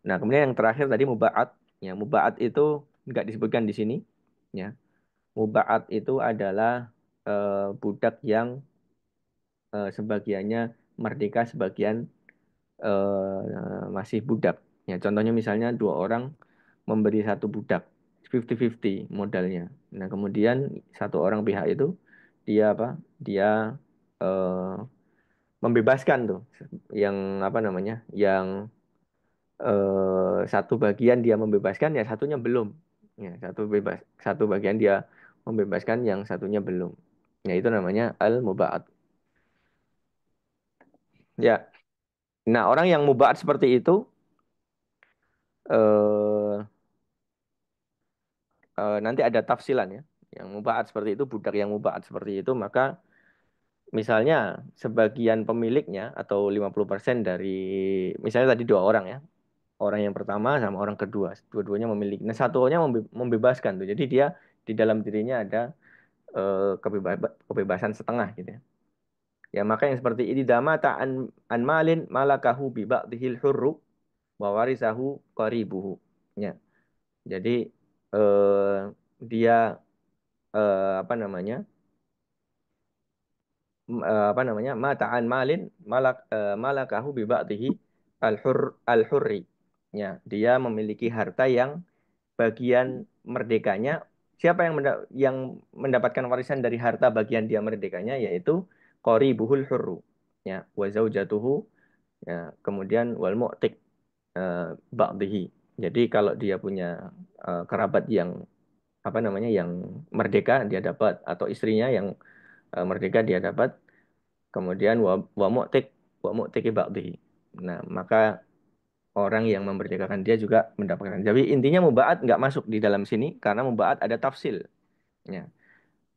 Nah, kemudian yang terakhir tadi mubaat. Ya, mubaat itu nggak disebutkan di sini. Ya, mubaat itu adalah budak yang sebagiannya merdeka, sebagian masih budak. Ya, contohnya misalnya dua orang memberi satu budak. 50-50 modalnya. Nah, kemudian satu orang pihak itu dia apa? Dia eh, membebaskan tuh yang apa namanya? Yang satu bagian dia membebaskan, ya satunya belum. Ya, satu bagian dia membebaskan, yang satunya belum. Ya, itu namanya al-muba'at. Ya. Nah, orang yang muba'at seperti itu eh, nanti ada tafsilan ya. Yang muba'at seperti itu, budak yang muba'at seperti itu, maka misalnya sebagian pemiliknya atau 50% dari, misalnya tadi dua orang ya, orang yang pertama sama orang kedua, dua-duanya memiliki. Nah, satunya membebaskan tuh. Jadi dia di dalam dirinya ada kebebasan setengah gitu ya. Ya, maka yang seperti ini dama an malin malakahu bi ba'dihil hurru wa warisahu qaribuhu. Ya. Jadi eh, dia apa namanya? Apa namanya? Mata'an malin malakahu bi ba'dihi al-hurri. Ya, dia memiliki harta yang bagian merdekanya, siapa yang mendapatkan warisan dari harta bagian dia merdekanya, yaitu qaribuhul hurru, ya, wa zaujatuhu, ya, kemudian wal mu'tik ba'dihi. Jadi kalau dia punya kerabat yang apa namanya, yang merdeka, dia dapat, atau istrinya yang merdeka, dia dapat, kemudian wa mu'tik wa mu'tiki ba'dihi. Nah, maka orang yang memerdekakan dia juga mendapatkan. Jadi intinya mubaat nggak masuk di dalam sini karena mubaat ada tafsil. Ya.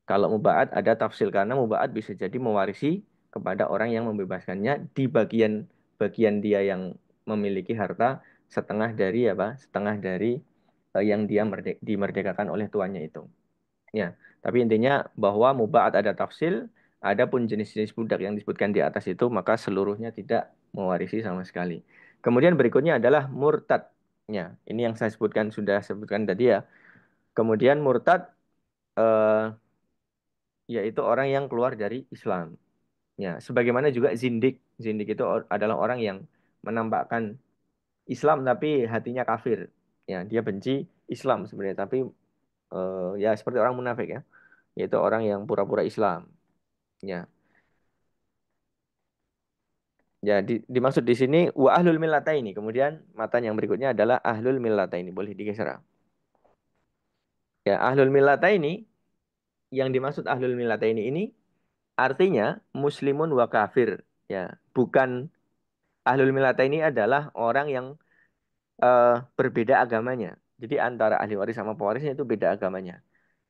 Kalau mubaat ada tafsil karena mubaat bisa jadi mewarisi kepada orang yang membebaskannya di bagian dia yang memiliki harta setengah dari apa? Setengah dari yang dia dimerdekakan oleh tuannya itu. Ya, tapi intinya bahwa mubaat ada tafsil, adapun jenis-jenis budak yang disebutkan di atas itu maka seluruhnya tidak mewarisi sama sekali. Kemudian berikutnya adalah murtad. Ya, ini yang saya sudah sebutkan tadi ya. Kemudian murtad eh, yaitu orang yang keluar dari Islam. Ya, sebagaimana juga zindik. Zindik itu adalah orang yang menampakkan Islam tapi hatinya kafir. Ya, dia benci Islam sebenarnya, tapi ya seperti orang munafik ya, yaitu orang yang pura-pura Islam. Ya, ya, dimaksud di sini wa ahlul millataini. Kemudian matan yang berikutnya adalah ahlul millataini. Boleh digeser. Ya, ahlul millataini, yang dimaksud ahlul millataini ini artinya muslimun wa kafir. Ya, bukan, ahlul millataini adalah orang yang berbeda agamanya. Jadi antara ahli waris sama pewarisnya itu beda agamanya.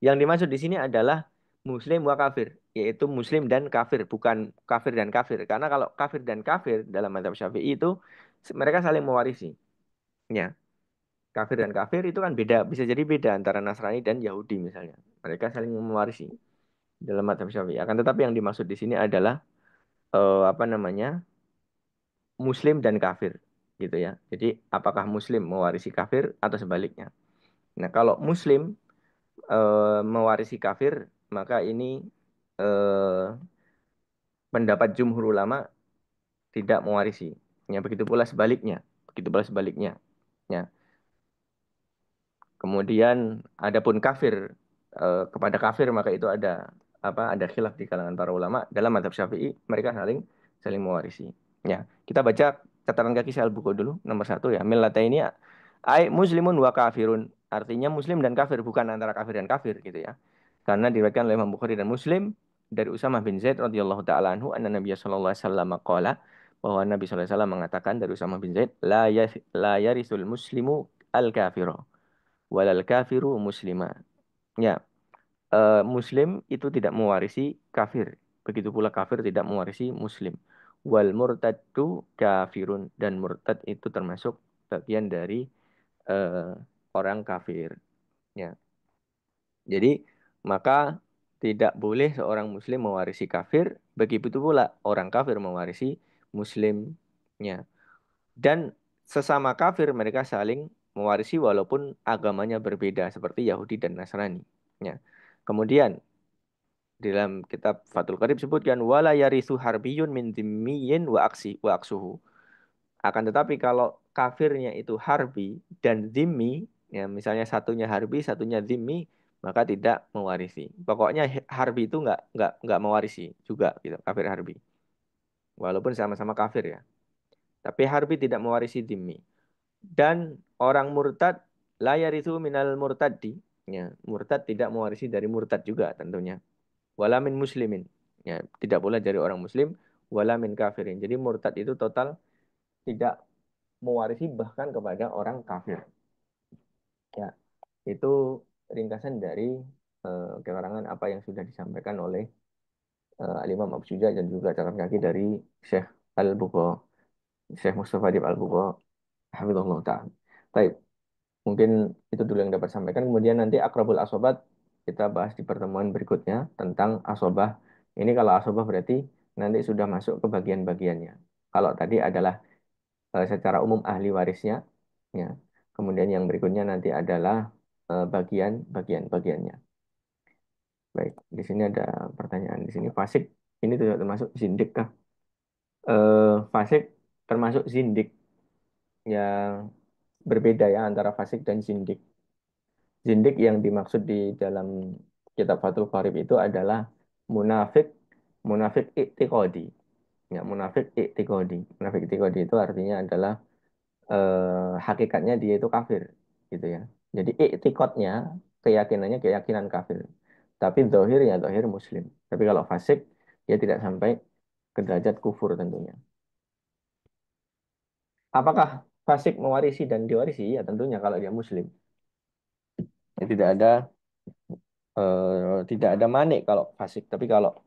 Yang dimaksud di sini adalah muslim wa kafir, yaitu muslim dan kafir, bukan kafir dan kafir. Karena kalau kafir dan kafir dalam mazhab Syafi'i itu mereka saling mewarisi. Ya, kafir dan kafir itu kan beda, bisa jadi beda antara Nasrani dan Yahudi misalnya. Mereka saling mewarisi dalam mazhab Syafi'i. Akan tetapi yang dimaksud di sini adalah apa namanya? Muslim dan kafir gitu ya. Jadi apakah muslim mewarisi kafir atau sebaliknya? Nah, kalau muslim mewarisi kafir, maka ini eh, pendapat jumhur ulama tidak mewarisi. Ya, begitu pula sebaliknya. Begitu pula sebaliknya. Ya. Kemudian adapun kafir, kepada kafir maka itu ada apa? Ada khilaf di kalangan para ulama. Dalam mazhab Syafi'i mereka saling saling mewarisi. Ya, kita baca catatan kaki saya buku dulu nomor satu ya. Millataini ai muslimun wa kafirun. Artinya muslim dan kafir, bukan antara kafir dan kafir gitu ya. Karena diriwayatkan oleh Imam Bukhari dan Muslim dari Usamah bin Zaid radhiyallahu taala anhu anna Nabiy sallallahu alaihi wasallam qala, bahwa Nabi sallallahu alaihi wasallam mengatakan dari Usamah bin Zaid, la yarisul muslimu al kafiru walal kafiru muslima. Ya, muslim itu tidak mewarisi kafir. Begitu pula kafir tidak mewarisi muslim. Wal murtaddu kafirun, dan murtad itu termasuk bagian dari eh, orang kafir. Ya. Jadi maka tidak boleh seorang muslim mewarisi kafir, begitu pula orang kafir mewarisi muslimnya. Dan sesama kafir mereka saling mewarisi walaupun agamanya berbeda seperti Yahudi dan Nasrani. Ya. Kemudian dalam kitab Fathul Qarib sebutkan wala yarisu harbiyun min dhimmiyin wa aksuhu. Akan tetapi kalau kafirnya itu harbi dan dhimmi, Ya, misalnya satunya harbi, satunya dhimmi, maka tidak mewarisi. Pokoknya harbi itu nggak mewarisi juga gitu, kafir harbi. Walaupun sama-sama kafir ya. Tapi harbi tidak mewarisi dhimmi. Dan orang murtad la yarithu minal murtaddi. Ya, murtad tidak mewarisi dari murtad juga tentunya. Wala min muslimin. Ya, tidak pula dari orang muslim, wala min kafirin. Jadi murtad itu total tidak mewarisi bahkan kepada orang kafir. Ya, itu ringkasan dari keterangan apa yang sudah disampaikan oleh Al-Imam Abu Suja dan juga catatan kaki dari Syekh Al-Bukhari, Syekh Mustafa Dib Al-Bukhari, Hafizahullah Ta'ala. Baik, mungkin itu dulu yang dapat sampaikan. Kemudian nanti akrabul asobat kita bahas di pertemuan berikutnya tentang asobah. Ini kalau asobah berarti nanti sudah masuk ke bagian-bagiannya. Kalau tadi adalah secara umum ahli warisnya, ya. Kemudian yang berikutnya nanti adalah bagian-bagiannya. Baik, di sini ada pertanyaan di sini fasik ini tidak termasuk zindik kah? Fasik termasuk zindik yang berbeda ya antara fasik dan zindik. Zindik yang dimaksud di dalam kitab Fathul Qarib itu adalah munafik, munafik i'tiqadi. Ya, munafik i'tiqadi. Munafik i'tiqadi itu artinya adalah hakikatnya dia itu kafir, gitu ya. Jadi i'tiqadnya, keyakinannya keyakinan kafir. Tapi zahirnya zahir muslim. Tapi kalau fasik, dia tidak sampai ke derajat kufur tentunya. Apakah fasik mewarisi dan diwarisi? Ya tentunya kalau dia muslim. Ya, tidak ada manik kalau fasik. Tapi kalau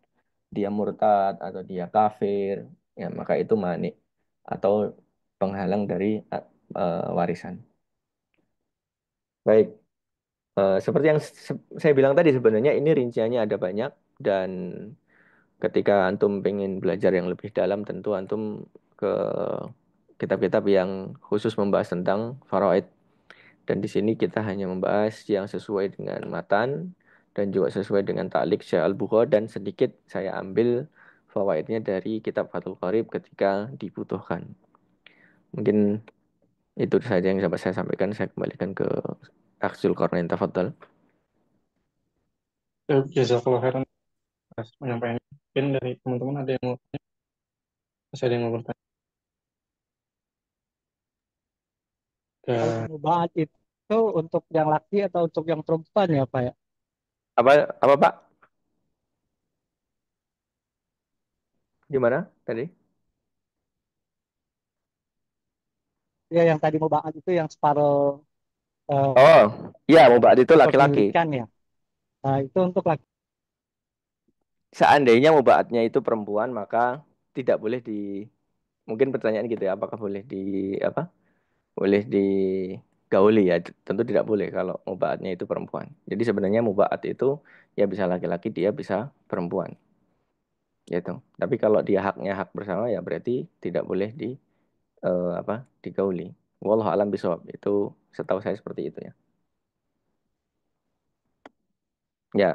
dia murtad atau dia kafir, ya maka itu manik atau penghalang dari warisan. Baik, seperti yang saya bilang tadi sebenarnya ini rinciannya ada banyak dan ketika antum pengen belajar yang lebih dalam tentu antum ke kitab-kitab yang khusus membahas tentang faraid. Dan di sini kita hanya membahas yang sesuai dengan matan dan juga sesuai dengan ta'liq Syekh Al-Bukhari dan sedikit saya ambil fawaidnya dari kitab Fathul Qarib ketika dibutuhkan. Mungkin itu saja yang dapat saya sampaikan. Saya kembalikan ke Aksul Qarnain Tafadhal. Jazakallah khairan atas penyampaiannya. Mungkin dari teman-teman ada yang mau, masih ada yang mau bertanya. Kalau Dan mubahat itu untuk yang laki atau untuk yang perempuan ya Pak ya? Apa Pak? Gimana tadi? Ya yang tadi mubahat itu yang separuh Oh, ya mubahat itu laki-laki. kepemilikan ya. Nah, itu untuk laki. Seandainya mubahatnya itu perempuan, maka tidak boleh di mungkin pertanyaan gitu ya, apakah boleh di apa? Boleh digauli ya? Tentu tidak boleh kalau mubahatnya itu perempuan. Jadi sebenarnya mubahat itu ya bisa laki-laki, dia bisa perempuan, gitu. Tapi kalau dia haknya hak bersama ya berarti tidak boleh apa? Digauli. Wallahu alam bisawab. Itu setahu saya seperti itu ya. Ya,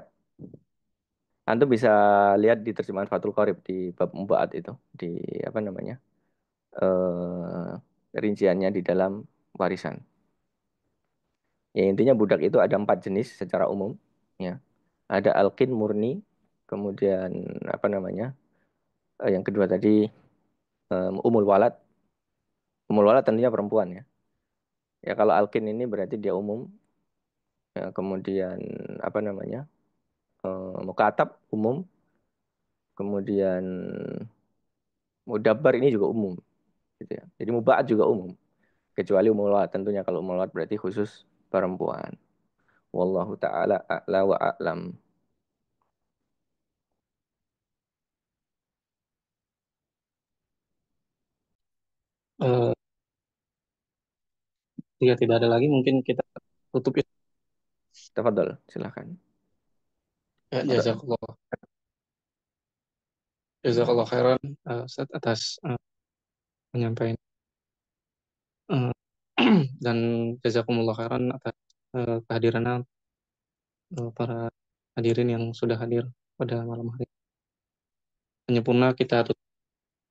Antum bisa lihat di terjemahan Fathul Qorib di bab mubahat itu di apa namanya? Rinciannya di dalam warisan. Ya intinya budak itu ada 4 jenis secara umum. Ya, ada alqin murni, kemudian apa namanya? Yang kedua tadi umul walad. Umul walad tentunya perempuan ya. Ya kalau alqin ini berarti dia umum. Ya, kemudian apa namanya? Mukatab umum. Kemudian mudabbar ini juga umum. Gitu ya. Jadi mubaat juga umum. Kecuali umul walad tentunya kalau umul walad berarti khusus perempuan. Wallahu taala a'la wa a'lam. eh, jika tidak ada lagi, mungkin kita tutup ya. Tafadhol, silakan. Ya, Atau jazakallah khairan Ustaz, atas penyampaian. Eh, dan jazakumullah khairan atas kehadiran para hadirin yang sudah hadir pada malam hari. Penyempurna kita tutup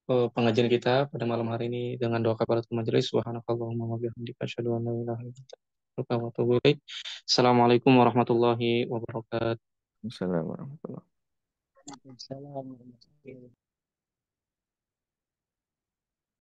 pengajian kita pada malam hari ini dengan doa kafaratul majelis. Subhanakallahumma wa bihamdika asyhadu an la ilaha illa anta astaghfiruka wa atubu ilaik. Assalamualaikum warahmatullahi wabarakatuh. Assalamualaikum warahmatullahi wabarakatuh. Waalaikumsalam warahmatullahi wabarakatuh.